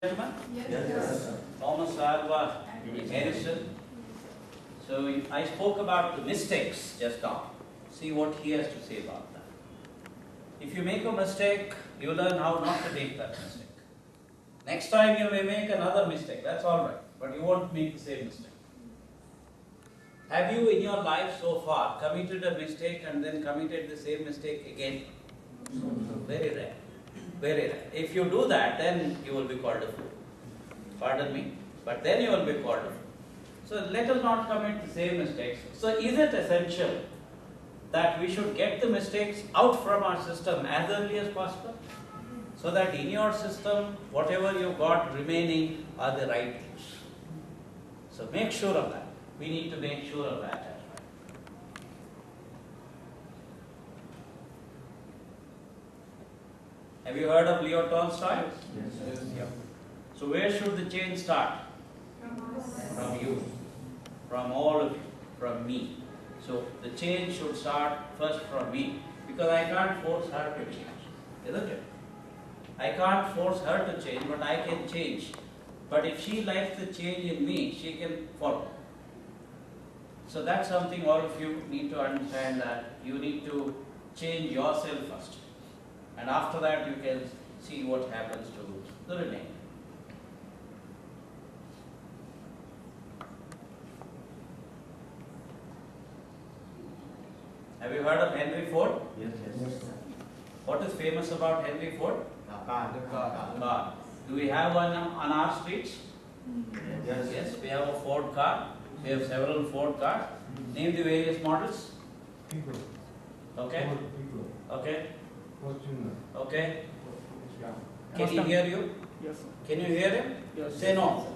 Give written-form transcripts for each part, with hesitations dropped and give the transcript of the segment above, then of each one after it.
Gentlemen? Yes. Thomas Alva Edison. So I spoke about the mistakes just now. See what he has to say about that. If you make a mistake, you learn how not to make that mistake. Next time you may make another mistake, that's all right, but you won't make the same mistake. Have you in your life so far committed a mistake and then committed the same mistake again? Very rare. Very rare. If you do that, then you will be called a fool. Pardon me, but then you will be called a fool. So let us not commit the same mistakes. So is it essential that we should get the mistakes out from our system as early as possible? So that in your system, whatever you got remaining are the right things. So make sure of that. We need to make sure of that as well. Have you heard of Leo Tolstoy? Yes. Yeah. So where should the change start? From you, from all of you, from me. So the change should start first from me, because I can't force her to change, isn't it? I can't force her to change, but I can change. But if she likes the change in me, she can follow. So that's something all of you need to understand, that you need to change yourself first. And after that you can see what happens to the remaining. Have you heard of Henry Ford? Yes. What is famous about Henry Ford? Car. Do we have one on our streets? Yes, we have a Ford car. We have several Ford cars. Name the various models. Okay. Okay. Okay. Can he hear you? Yes, sir. Can you hear him? Yes. Say no.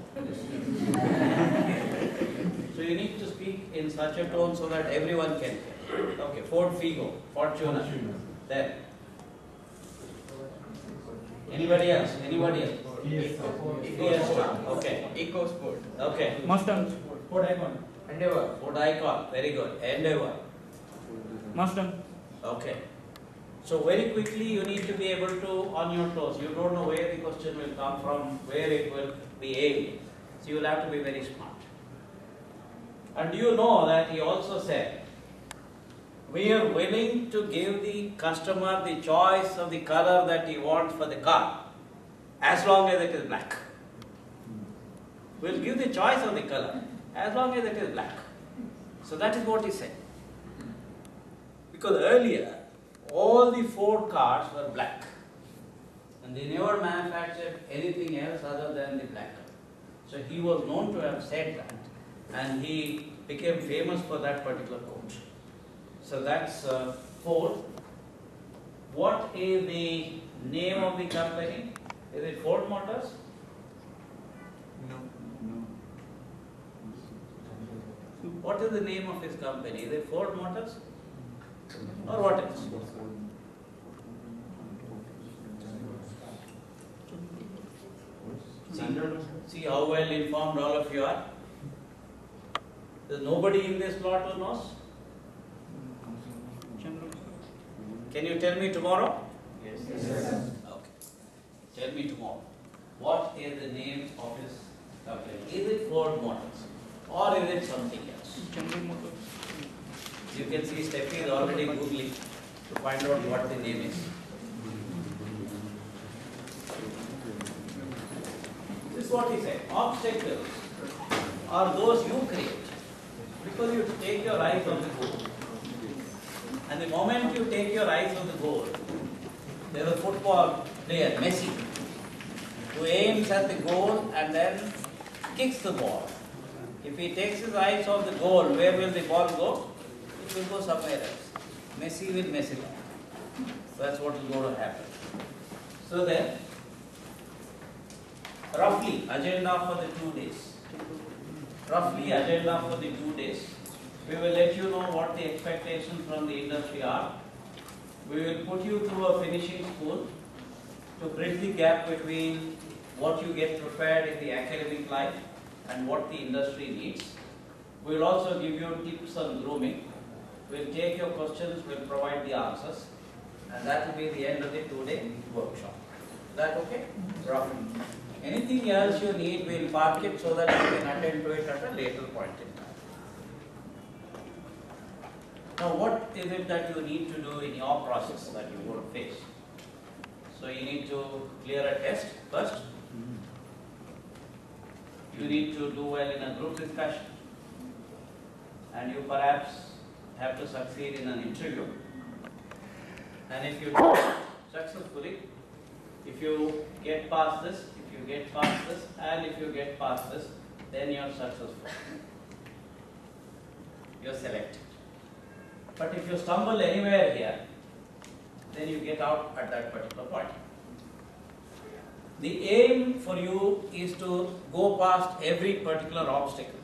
So you need to speak in such a tone so that everyone can hear. Okay. Ford Figo, Fortuner. Then. Anybody else? Anybody else? Fiesta. Okay. EcoSport. Okay. Mustang. Ford Icon. Endeavor. Ford Icon. Very good. Endeavor. Mustang. Okay. So very quickly you need to be able to, on your toes, you don't know where the question will come from, where it will be aimed. So you will have to be very smart. And do you know that he also said, we are willing to give the customer the choice of the color that he wants for the car, as long as it is black. We'll give the choice of the color, as long as it is black. So that is what he said. Because earlier, all the Ford cars were black, and they never manufactured anything else other than the black color. So he was known to have said that, and he became famous for that particular quote. So that's Ford. What is the name of the company? Is it Ford Motors? No. What is the name of his company? Is it Ford Motors? Or what else? See how well informed all of you are. There's nobody in this plot who knows. Can you tell me tomorrow? Yes. Okay. Tell me tomorrow. What is the name of his company? Is it Ford Motors? Or is it something else? General Motors. You can see Steffi is already Googling to find out what the name is. This is what he said. Obstacles are those you create, because you take your eyes on the goal. And the moment you take your eyes on the goal, there is a football player, Messi, who aims at the goal and then kicks the ball. If he takes his eyes off the goal, where will the ball go? It will go somewhere else. Messi will mess it up. That's what is going to happen. So then, roughly agenda for the 2 days. Roughly agenda for the 2 days. We will let you know what the expectations from the industry are. We will put you through a finishing school to bridge the gap between what you get prepared in the academic life and what the industry needs. We will also give you tips on grooming. We'll take your questions, we'll provide the answers, and that will be the end of the 2-day workshop. Is that okay? Roughly. Anything else you need, we'll park it so that you can attend to it at a later point in time. Now, what is it that you need to do in your process that you will face? So, you need to clear a test first. You need to do well in a group discussion. And you perhaps have to succeed in an interview. And if you do it successfully, if you get past this, and if you get past this, then you're successful. You're selected. But if you stumble anywhere here, then you get out at that particular point. The aim for you is to go past every particular obstacle.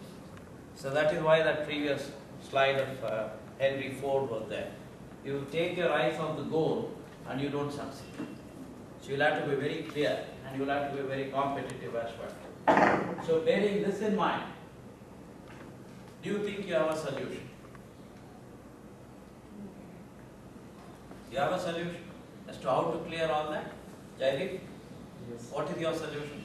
So that is why that previous slide of Henry Ford was there. You take your eyes off the goal and you don't succeed. So you'll have to be very clear and you'll have to be very competitive as well. So bearing this in mind, do you think you have a solution? You have a solution as to how to clear all that? Jaideep, Yes. what is your solution?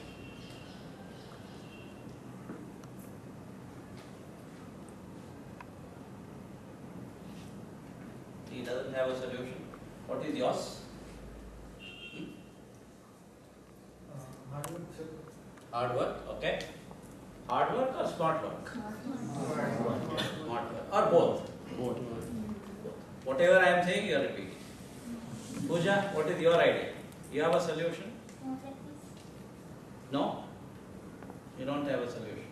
He doesn't have a solution. What is yours? Hard work, sir. Hard work, okay. Hard work or smart work? Smart work. Or both? Both. Whatever I am saying, you are repeating. Pooja, what is your idea? You have a solution? No? You don't have a solution.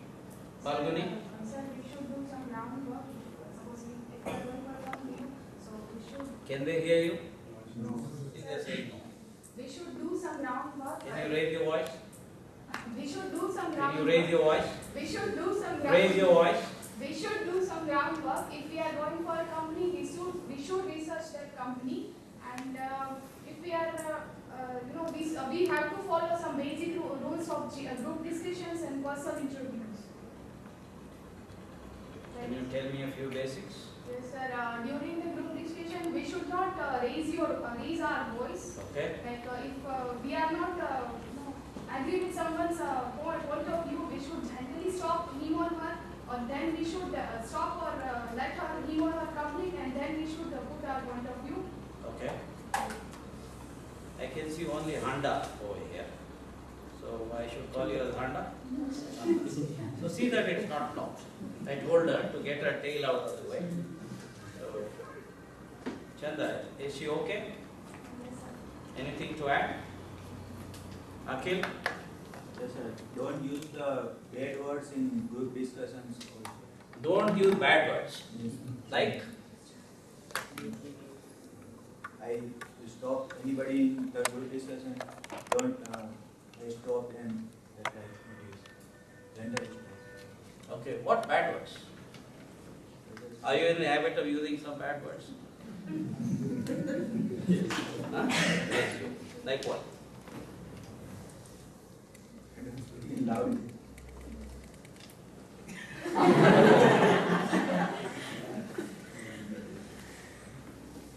Falguni? Sir, we should do some groundwork. Suppose if we are going for a company, so we should Can they hear you? No. Is they saying no? we should do some groundwork. Can you raise your voice? We should do some Can groundwork. you raise your voice? We should do some Raise your groundwork. voice. We should do some groundwork. If we are going for a company, we should research that company, and if we are we have to follow some basic rules of group discussions and personal interviews. Can you tell me a few basics? Yes, sir. During the group discussion, we should not raise our voice. Okay. Like if we are not agree with someone's point of view, we should gently stop him or her, or then we should stop or let him or her complete, and then we should put our point of view. Okay. I can see only Handa over here. So I should call you as Handa? So see that it's not no. I told her to get her tail out of the way. So, Chanda, is she okay? Yes, sir. Anything to add? Akhil? Yes, sir. Don't use the bad words in group discussions also. Don't use bad words. Like? I stop anybody in the group discussion. Don't I stop and that render stop. Okay, what bad words? Are you in the habit of using some bad words? Huh? Yes, you. Like what? Loud.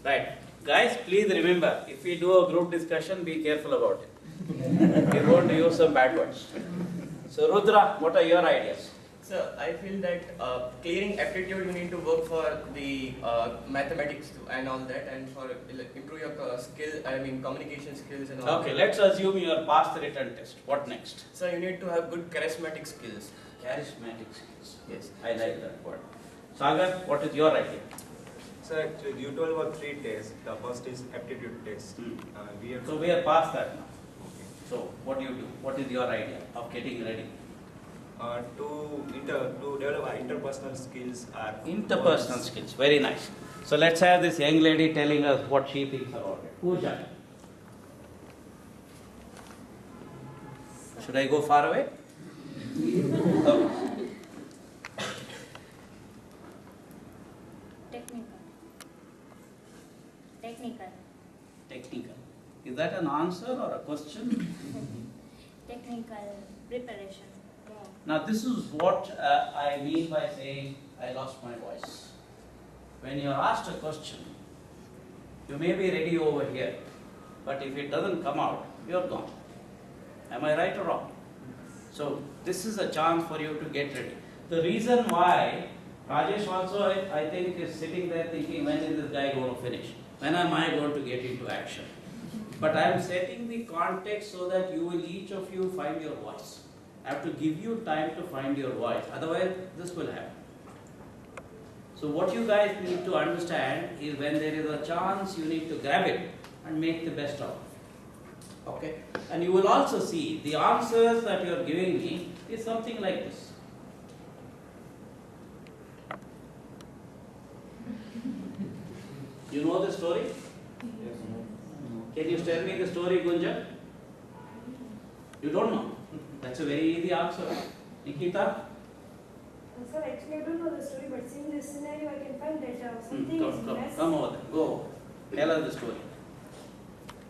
Right. Guys, please remember, if we do a group discussion, be careful about it. We're going to use some bad words. So, Rudra, what are your ideas? So I feel that clearing aptitude, you need to work for the mathematics too, and all that, and for improve your communication skills and all. Okay, let's assume you are passed the written test. What next? So you need to have good charismatic skills. Charismatic skills. Yes. I like that word. Sagar, what is your idea? So actually, you told about 3 tests. The first is aptitude test. We have So, we are past that now. So, what do you do? What is your idea of getting ready? to develop our interpersonal skills are Interpersonal skills, very nice. So let's have this young lady telling us what she thinks about it. Pooja. Should I go far away? Okay. Technical. Is that an answer or a question? Technical preparation. Now this is what I mean by saying I lost my voice. When you are asked a question, you may be ready over here, but if it doesn't come out, you're gone. Am I right or wrong? So this is a chance for you to get ready. The reason why Rajesh also I think is sitting there thinking, when is this guy going to finish? When am I going to get into action? But I am setting the context so that you will each of you find your voice. I have to give you time to find your voice. Otherwise, this will happen. So what you guys need to understand is when there is a chance, you need to grab it and make the best of it. Okay? And you will also see the answers that you are giving me is something like this. You know the story? Can you tell me the story, Gunja? You don't know? That's a very easy answer. Nikita? Sir, actually I don't know the story, but seeing this scenario I can find that something is mess. Come over there. Go. Tell us the story.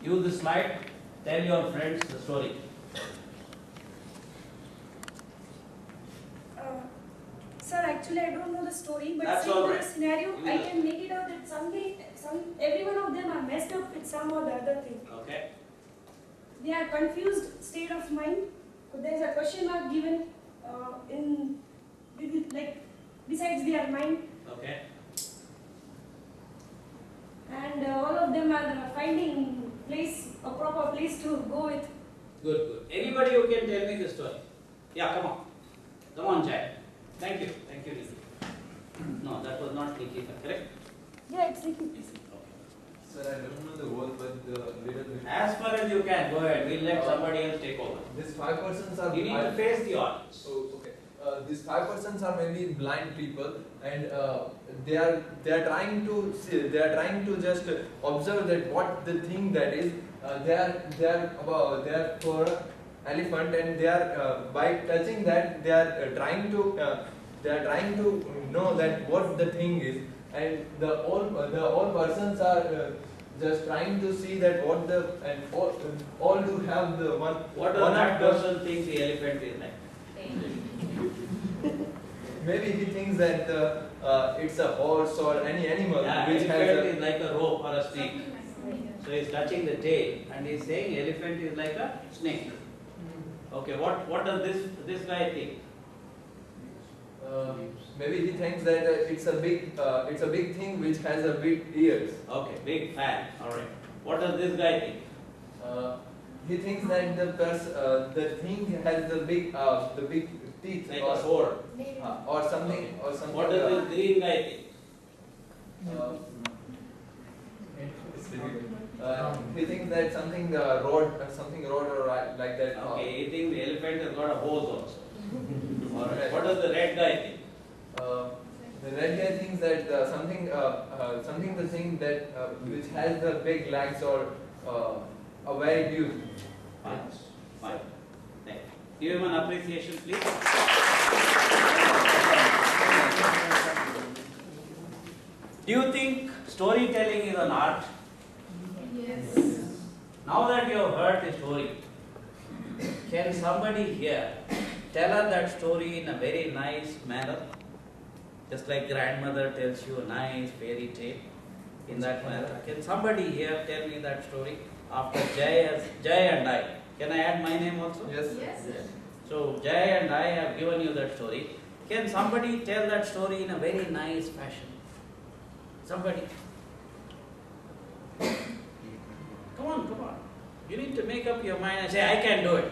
Use the slide. Tell your friends the story. Sir, actually I don't know the story, but That's seeing all the right. scenario You I will- can make it out that every one of them are messed up with some or the other thing. Okay? They are confused state of mind. There is a question mark given like besides their mind, Okay? and all of them are finding a proper place to go with. Good, good. Anybody who can tell me the story? Yeah, come on. Come on, Jai. Thank you. Thank you, Nikita. No, that was not Nikita, correct? Yeah, it's like Okay. Sir, I don't know the whole, but little bit. As far as you can, go ahead. We'll let somebody else take over. These 5% are. You need to face the audience. So okay. These 5% are mainly blind people, and they are trying to see, they are trying to just observe that what the thing that is. They are for elephant, and they are by touching that they are trying to know that what the thing is, and the all persons are just trying to see that what the and all do have the one. What does that person think the elephant is like? Maybe he thinks that it's a horse or any animal Yeah, which elephant has is like a rope or a snake. So he's touching the tail and he's saying elephant is like a snake. Okay, what does this guy think? maybe he thinks that it's a big thing which has a big ears. Okay, big fan. All right. What does this guy think? He thinks that the thing has the big teeth Like a sword. or something or something. What does this green guy think? He thinks that something rod or like that. Okay, he thinks the elephant has got a hose also. All right. What does the red guy think? The red guy thinks that something the thing that which has the big legs or a very huge. Fine. Fine. Thank you. Give him an appreciation, please. Do you think storytelling is an art? Yes. Now that you have heard the story, can somebody here tell us that story in a very nice manner? Just like grandmother tells you a nice fairy tale in that manner. Can somebody here tell me that story after Jai and I? Can I add my name also? Yes. Yes. So Jai and I have given you that story. Can somebody tell that story in a very nice fashion? Somebody? Come on. You need to make up your mind and say, I can do it.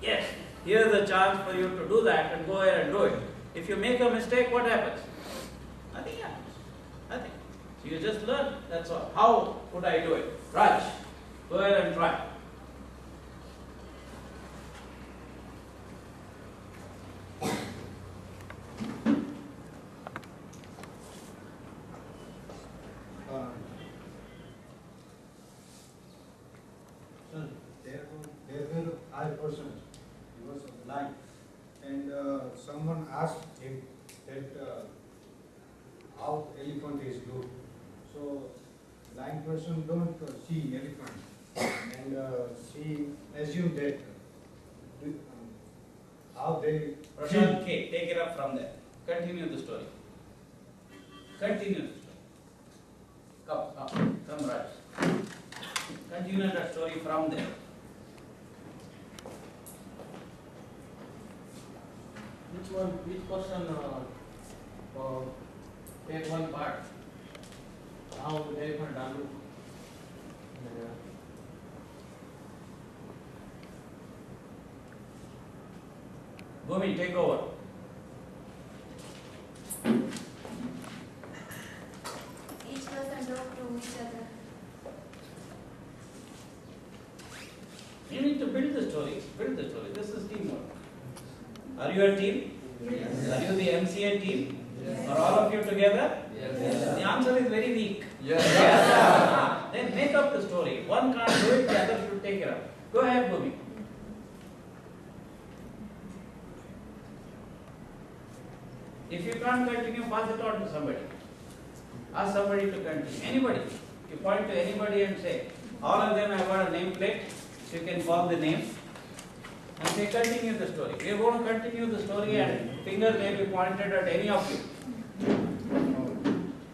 Yes, here's a chance for you to do that and go ahead and do it. If you make a mistake, what happens? Nothing happens. Nothing. So you just learn, that's all. How would I do it? Raj, go ahead and try. Sir, there were 5 persons. He was blind, and someone asked him that how elephant is look. So blind person don't see elephant, and she assumed that how they Prashant K, take it up from there. Continue the story. Continue the story. Come, Raj. Continue the story from there. Which person take one part? How elephant Alu? Bhumi, take over. Each person talk to each other. You need to build the story. Build the story. This is teamwork. Are you a team? Yes. Are you the MCA team? Are all of you together? Yes. The answer is very weak. Yes. Then make up the story. One can't do it, the other should take it up. Go ahead, Bhumi. If you can't continue, pass it on to somebody. Ask somebody to continue. Anybody. You point to anybody and say, all of them have got a nameplate, so you can call the name. And say, continue the story. We are going to continue the story and finger may be pointed at any of you.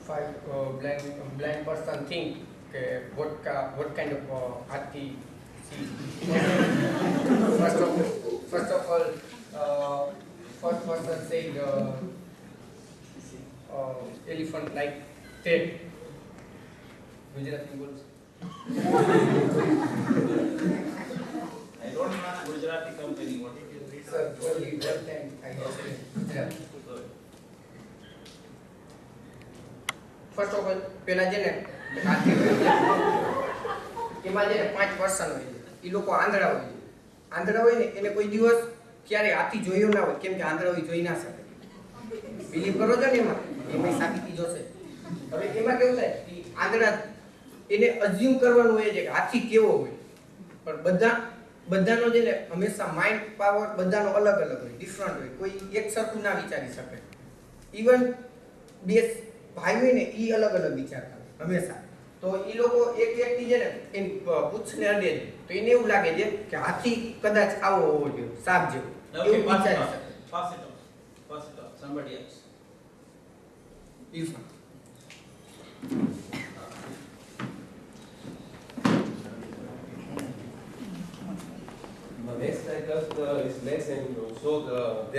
Five blind person think what kind of hathi see. First of all, first person said elephant like tail. Gujarati words. I don't run a Gujarati company. What did you read? Sir, only one time I have Gujarati. First of all, પેલા છે ને હાથી હોય એમાં છે ને 5 person હોય છે એ લોકો આંધળા હોય છે આંધળા હોય ને એને કોઈ દિવસ ક્યારે હાથી જોયો ના હોય કેમ કે આંધળા હોય જોઈ ના શકે બિલીવ કરો છો ને એમાં સાબિતી જોશે હવે એમાં કેવું થાય કે આંધળા એને અઝ્યુમ કરવાનું હોય છે કે હાથી કેવો હોય પણ બધાનો છે ને હંમેશા માઇન્ડ પાવર બધાનો અલગ અલગ હોય ડિફરન્ટ હોય કોઈ એક સરખું ના વિચારી શકે ઇવન બે ભાઈ હોય ને એ અલગ અલગ વિચાર કરે હંમેશા તો એ લોકો એક વ્યક્તિ છે ને એની પૂછને અડે છે તો એને એવું લાગે છે કે હાથી કદાચ આવો હોવો જોઈએ સાપ જેવો Okay, એવું pass it વિચારી on. શકે Pass it on. Pass it on. Somebody else. Irfan Next I touch his legs and show that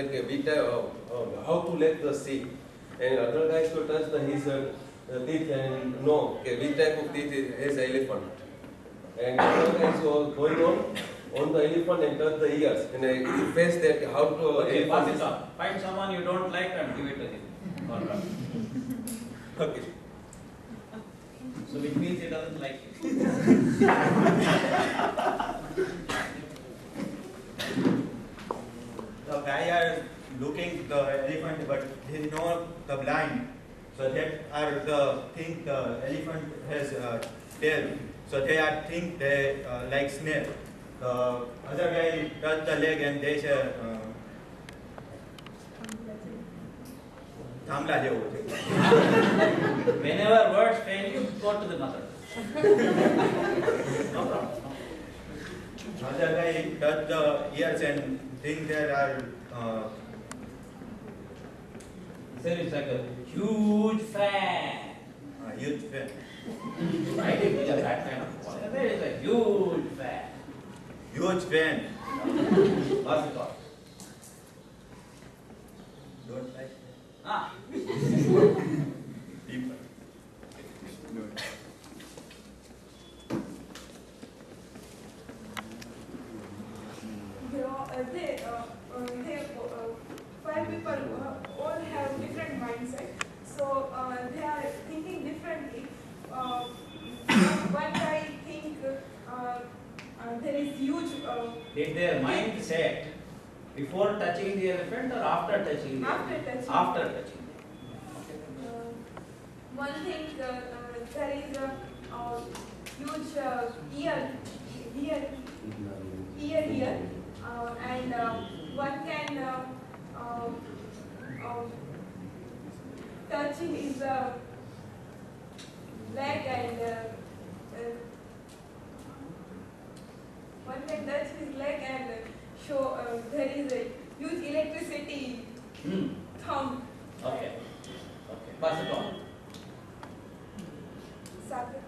how to let the see. And other guys to touch his teeth and know which type of teeth has elephant. And other guys were going on the elephant and touch the ears. And I face that how to Okay, pass elephant it is. on. Find someone you don't like and give it to him. All right. Okay. So which means he doesn't like you. The guy are looking the elephant, but he is not the blind. So that are the think the elephant has tail. So they are think they like snake. The other guy touch the leg and they say થાંભલા જેવું છે. Whenever words fail you, go to the mother. No problem. Other guy touch the ears and think there are There is like a huge fan. huge fan. Right? Yeah, that kind of one. There is a huge fan. Huge fan. Pass it on. Don't like Ah. people. Five people all have different mindset, so they are thinking differently. One guy think there is huge. Did their mind set before touching the elephant or after touching the After elephant? touching. After touching. One thing there is a huge ear here, and one can touching his leg and one can touch his leg and show there is a huge electricity thumb. Okay. Okay. Pass it on. Sagar.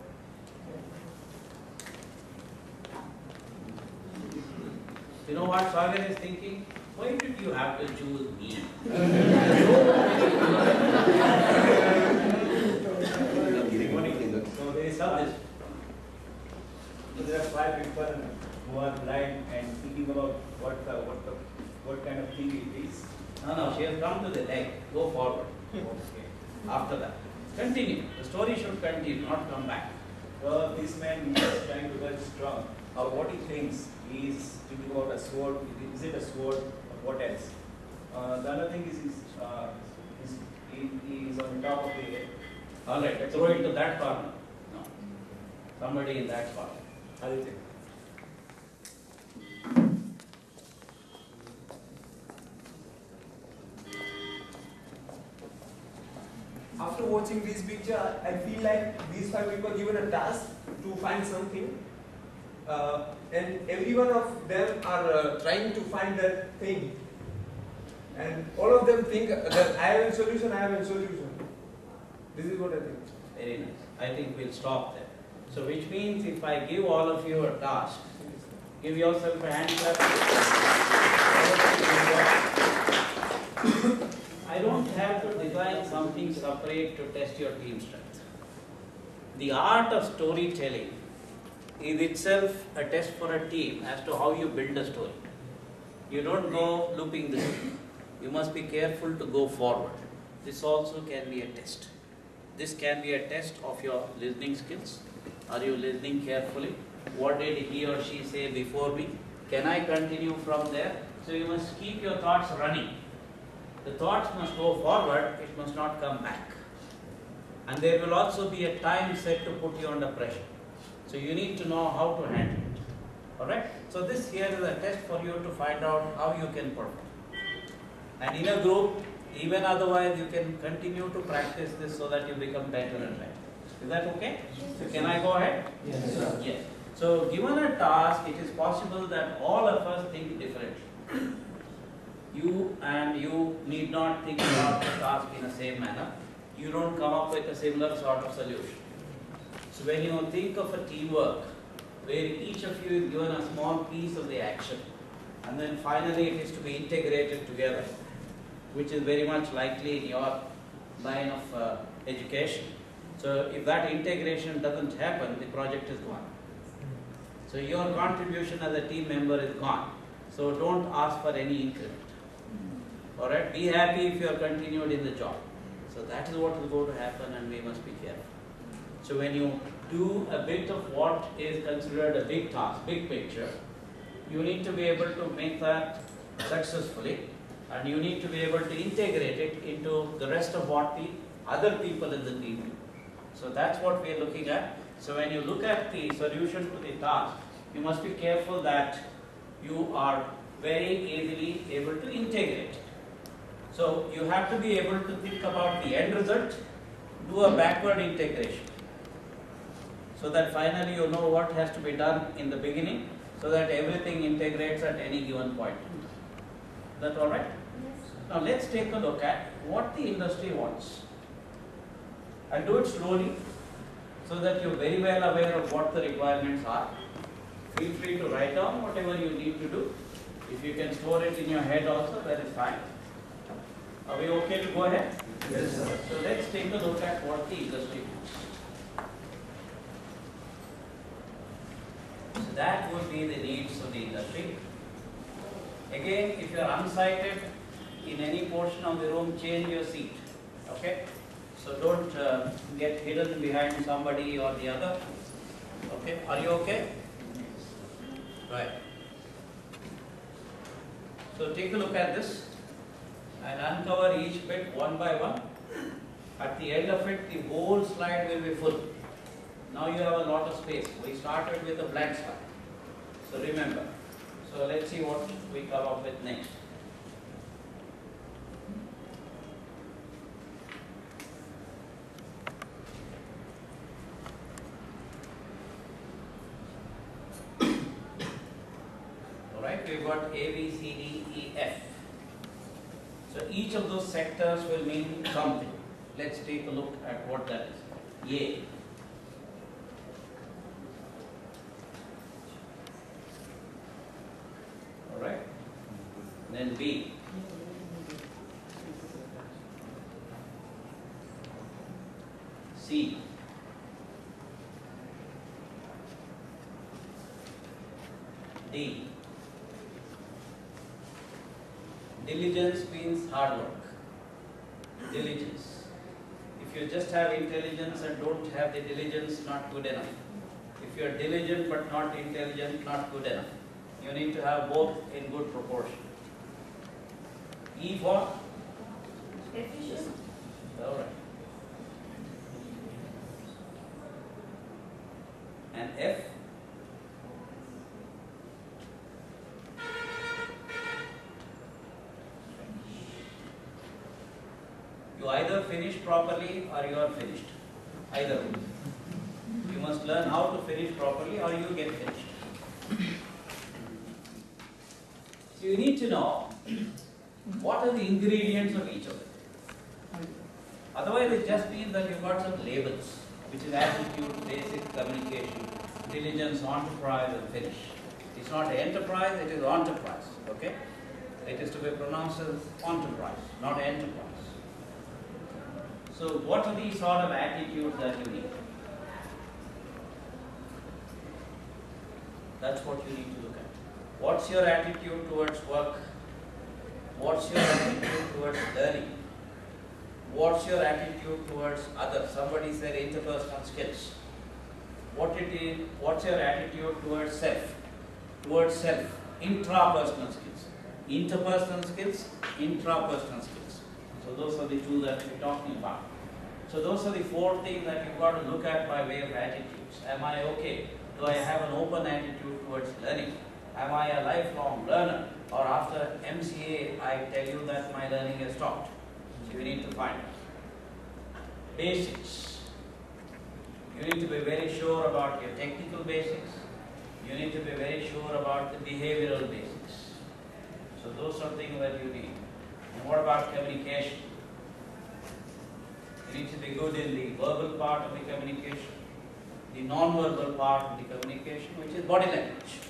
You know what Sagar is thinking? Why did you have to choose me. So there is this. So there are 5 people who are blind and thinking about what kind of thing it is. No, she has come to the leg. Go forward. Okay. After that. Continue. The story should continue, not come back. So this man is trying to get strong. Or what he thinks, he is thinking about a sword. Is it a sword or what else? The other thing is he is on top of the head. Alright, throw it to that corner. No. Somebody in that corner. Aditya. After watching this picture, I feel like these 5 people given a task to find something, and every one of them are trying to find that thing, and all of them think that I have a solution, I have a solution. This is what I think. Very nice. I think we'll stop there. So which means if I give all of you a task, give yourself a hand clap. I don't have to design something separate to test your team strength. The art of storytelling is itself a test for a team as to how you build a story. You don't go looping this. You must be careful to go forward. This also can be a test. This can be a test of your listening skills. Are you listening carefully? What did he or she say before me? Can I continue from there? So you must keep your thoughts running. The thoughts must go forward, it must not come back. And there will also be a time set to put you under pressure. So you need to know how to handle it. Alright? So this here is a test for you to find out how you can perform. And in a group, even otherwise, you can continue to practice this so that you become better and better. Is that okay? So can I go ahead? Yes, sir. Yes. So given a task, it is possible that all of us think differently. You need not think about the task in the same manner. You don't come up with a similar sort of solution. So when you think of a teamwork, where each of you is given a small piece of the action, and then finally it is to be integrated together, which is very much likely in your line of education. So if that integration doesn't happen, the project is gone. So your contribution as a team member is gone. So don't ask for any increment. Alright, be happy if you are continued in the job. So that is what is going to happen, and we must be careful. So when you do a bit of what is considered a big task, big picture, you need to be able to make that successfully, and you need to be able to integrate it into the rest of what the other people in the team do. So that's what we are looking at. So when you look at the solution to the task, you must be careful that you are very easily able to integrate it. So you have to be able to think about the end result, do a backward integration, so that finally you know what has to be done in the beginning, so that everything integrates at any given point. Is that all right? Yes. Now let's take a look at what the industry wants. And do it slowly, so that you're very well aware of what the requirements are. Feel free to write down whatever you need to do. If you can store it in your head also, that is fine. Are we okay to go ahead? Yes, sir. So let's take a look at what the industry wants. So that would be the needs of the industry. Again, if you are unsighted in any portion of the room, change your seat. Okay? So don't get hidden behind somebody or the other. Okay? Are you okay? Right. So take a look at this and uncover each bit one by one. At the end of it, the whole slide will be full. Now you have a lot of space. We started with a blank slide. So remember. So let's see what we come up with next. Alright, we've got A, B, C, D, E, F. So each of those sectors will mean something. Let's take a look at what that is. A. Alright. Then B. C. D. Diligence means hard work. Diligence. If you just have intelligence and don't have the diligence, not good enough. If you are diligent but not intelligent, not good enough. You need to have both in good proportion. E for? Efficient. All right. And F? You either finish properly or you are finished. Either way. You must learn how to finish properly or you get finished. So you need to know what are the ingredients of each of them. Otherwise it just means that you've got some labels, which is attitude, basic, communication, diligence, enterprise and finish. It's not enterprise, it is enterprise. Okay? It is to be pronounced as enterprise, not enterprise. So what are these sort of attitudes that you need? That's what you need to look at. What's your attitude towards work? What's your attitude towards learning? What's your attitude towards others? Somebody said interpersonal skills. What's your attitude towards self? Towards self, intrapersonal skills. Interpersonal skills, intrapersonal skills. So those are the two that we're talking about. So those are the four things that you've got to look at by way of attitudes. Am I okay? Do I have an open attitude towards learning? Am I a lifelong learner? Or after MCA, I tell you that my learning has stopped. So you need to find out. Basics. You need to be very sure about your technical basics. You need to be very sure about the behavioral basics. So those are things that you need. And what about communication? You need to be good in the verbal part of the communication, the non-verbal part of the communication, which is body language,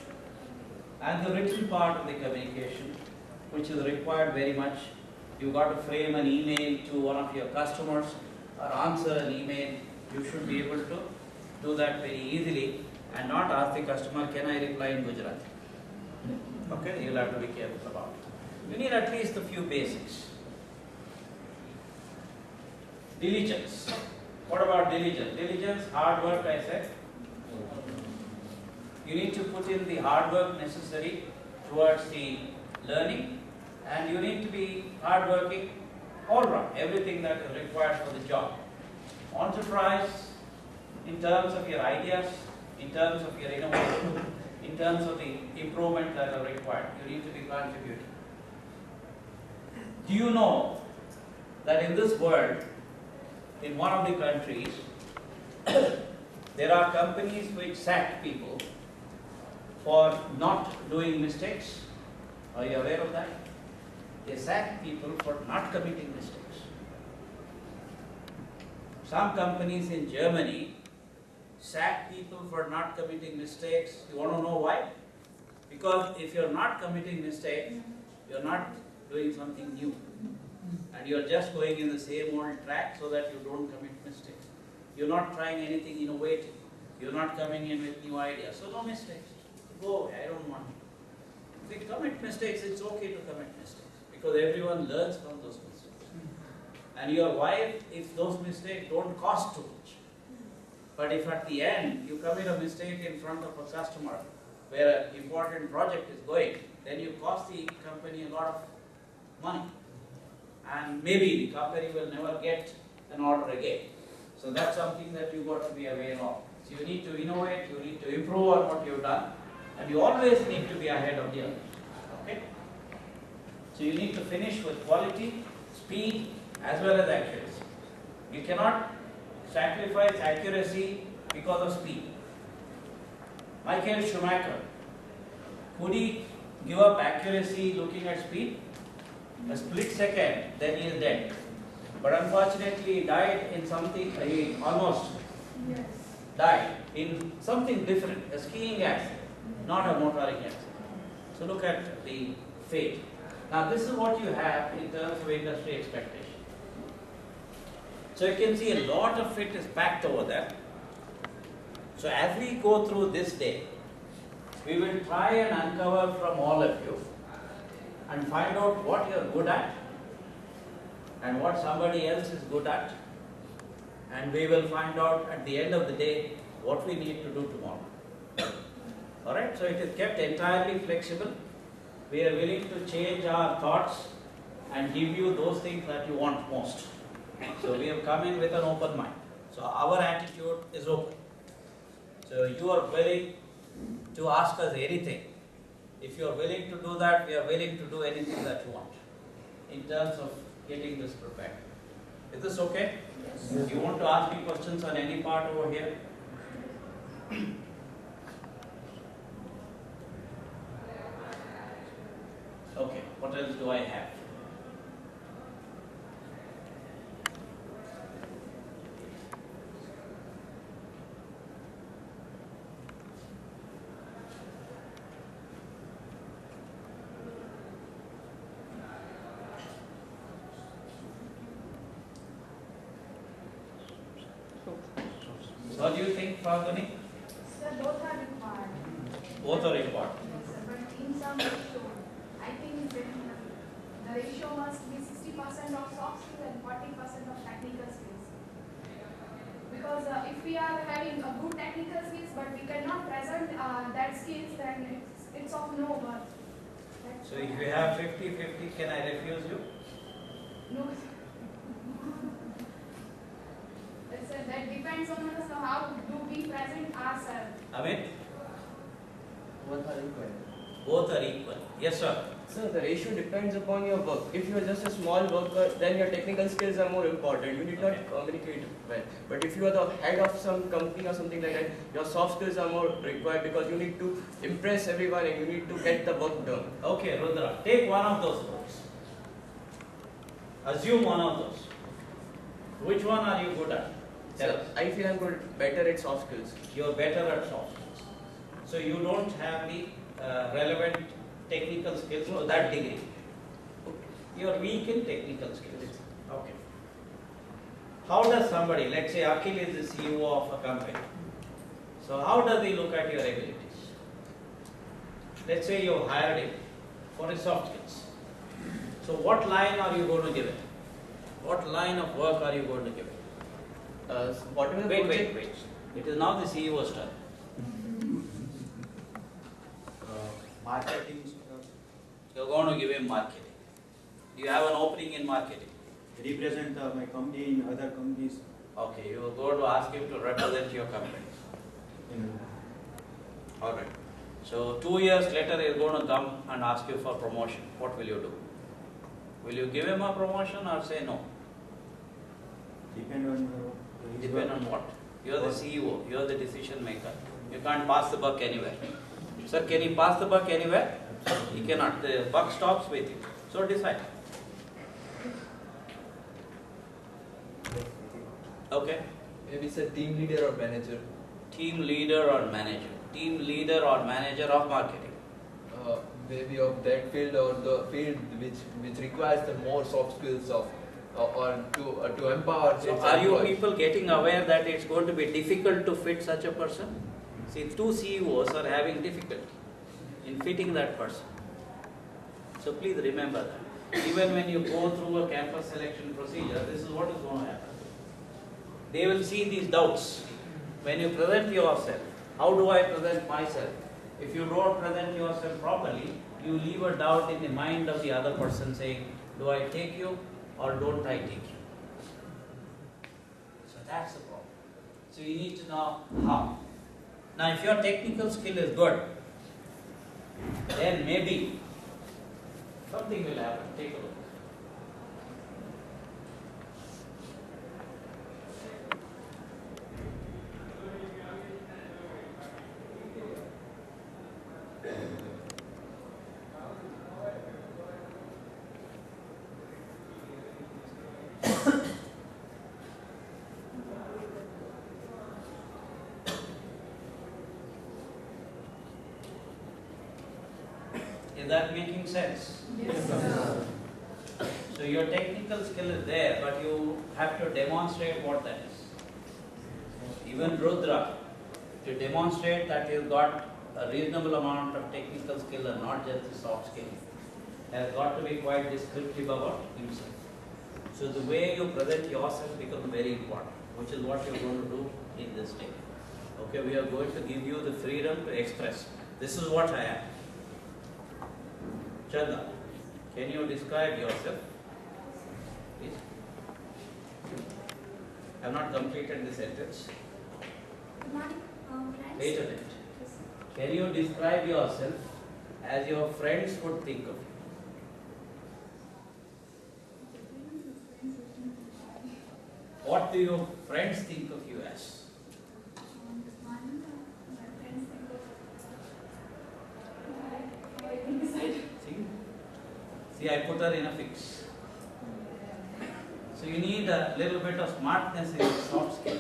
and the written part of the communication, which is required very much. You've got to frame an email to one of your customers or answer an email. You should be able to do that very easily and not ask the customer, can I reply in Gujarati? Okay, you'll have to be careful about it. You need at least a few basics. Diligence. What about diligence? Diligence, hard work, I said. You need to put in the hard work necessary towards the learning, and you need to be hardworking all round, everything that is required for the job. Enterprise, in terms of your ideas, in terms of your innovation, in terms of the improvement that are required, you need to be contributing. Do you know that in this world, in one of the countries, there are companies which sack people for not doing mistakes? Are you aware of that? They sack people for not committing mistakes. Some companies in Germany sack people for not committing mistakes. You want to know why? Because if you're not committing mistakes, you're not doing something new. And you're just going in the same old track so that you don't commit mistakes. You're not trying anything innovative. You're not coming in with new ideas. So no mistakes. Go away, I don't want it. If you commit mistakes, it's okay to commit mistakes. Because everyone learns from those mistakes. And your wife, if those mistakes don't cost too much. But if at the end you commit a mistake in front of a customer where an important project is going, then you cost the company a lot of money. And maybe the company will never get an order again. So that's something that you've got to be aware of. So you need to innovate, you need to improve on what you've done, and you always need to be ahead of the others. Okay? So you need to finish with quality, speed, as well as accuracy. You cannot sacrifice accuracy because of speed. Michael Schumacher, could he give up accuracy looking at speed? A split second, then he is dead. But unfortunately, he died in something, he almost died in something different, a skiing accident, not a motoring accident. So look at the fate. Now this is what you have in terms of industry expectation. So you can see a lot of it is packed over there. So as we go through this day, we will try and uncover from all of you and find out what you're good at and what somebody else is good at, and we will find out at the end of the day what we need to do tomorrow. Alright, so it is kept entirely flexible. We are willing to change our thoughts and give you those things that you want most. So we have come in with an open mind. So our attitude is open. So you are willing to ask us anything. If you are willing to do that, we are willing to do anything that you want in terms of getting this prepared. Is this okay? Yes. You want to ask me questions on any part over here? Okay, what else do I have? What do you think, Falguni? Sir, both are required. Both are important. Yes, sir, but in some ratio, I think that the ratio must be 60% of soft skills and 40% of technical skills. Because if we are having a good technical skills but we cannot present that skills, then it's of no worth. So if you have 50-50, can I refuse you? No. That depends on us how do we present ourselves. Amit? Both are equal. Both are equal. Yes, sir. So the ratio depends upon your work. If you are just a small worker, then your technical skills are more important. You need not communicate well. But if you are the head of some company or something like that, your soft skills are more required because you need to impress everyone and you need to get the work done. Okay, Rudra, take one of those roles. Assume one of those. Which one are you good at? Tell us. I feel I'm better at soft skills. You're better at soft skills. So you don't have the relevant technical skills to that degree. You're weak in technical skills. Okay. How does somebody, let's say Akhil is the CEO of a company. So how does he look at your abilities? Let's say you hired him for his soft skills. So what line are you going to give him? What line of work are you going to give him? Whatever Wait. It is now the CEO's turn. Marketing stuff. You're going to give him marketing. Do you have an opening in marketing? Represent my company in other companies. Okay, you are going to ask him to represent your company. Alright. So 2 years later, he is going to come and ask you for promotion. What will you do? Will you give him a promotion or say no? Depend on Depend on what? You are the CEO, you are the decision maker. You can't pass the buck anywhere. Sir, can he pass the buck anywhere? He cannot. The buck stops with you. So decide. Okay. Maybe it's a team leader or manager. Team leader or manager. Team leader or manager of marketing. Maybe of that field or the field which requires the more soft skills of or to empower. So are you people getting aware that it's going to be difficult to fit such a person? See, 2 CEOs are having difficulty in fitting that person. So please remember that. Even when you go through a campus selection procedure, this is what is going to happen. They will see these doubts. When you present yourself, how do I present myself? If you don't present yourself properly, you leave a doubt in the mind of the other person saying, do I take you or don't I take you? So that's the problem. So you need to know how. Now if your technical skill is good, then maybe something will happen. Take a look. Is that making sense? Yes, sir. So your technical skill is there, but you have to demonstrate what that is. Even Rudra, to demonstrate that you've got a reasonable amount of technical skill and not just the soft skill, has got to be quite descriptive about himself. So the way you present yourself becomes very important, which is what you're going to do in this day. Okay, we are going to give you the freedom to express. This is what I am. Chanda, can you describe yourself? Please. I have not completed the sentence. Good morning, friends. Wait a minute. Can you describe yourself as your friends would think of you? What do your friends think of you as? Good morning, my friends. I can decide. See, I put her in a fix. So you need a little bit of smartness in your soft skill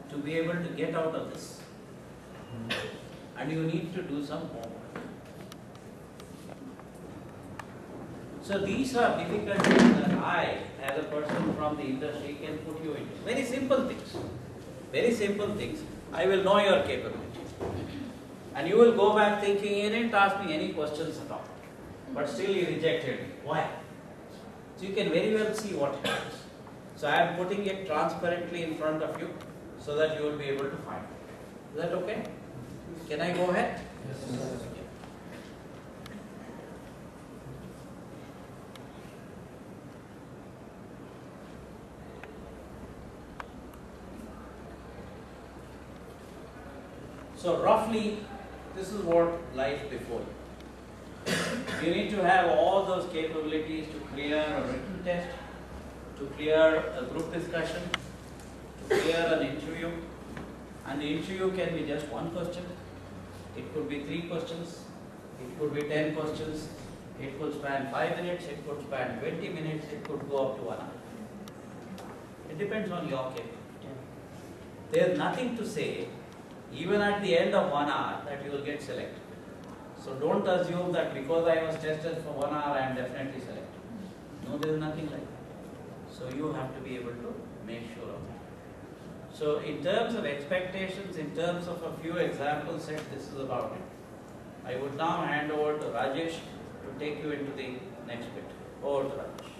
to be able to get out of this. And you need to do some homework. So these are difficulties that I, as a person from the industry, can put you into. Very simple things. Very simple things. I will know your capability. And you will go back thinking, you didn't ask me any questions at all. But still you rejected me. Why? So you can very well see what happens. So I am putting it transparently in front of you so that you will be able to find it. Is that okay? Can I go ahead? Yes. So roughly, this is what lies before you. You need to have all those capabilities to clear a written test, to clear a group discussion, to clear an interview. And the interview can be just one question. It could be 3 questions. It could be 10 questions. It could span 5 minutes. It could span 20 minutes. It could go up to 1 hour. It depends on your capability. There is nothing to say, even at the end of 1 hour, that you will get selected. So don't assume that because I was tested for 1 hour, I am definitely selected. No, there is nothing like that. So you have to be able to make sure of that. So in terms of expectations, in terms of a few examples set, this is about it. I would now hand over to Rajesh to take you into the next bit. Over to Rajesh.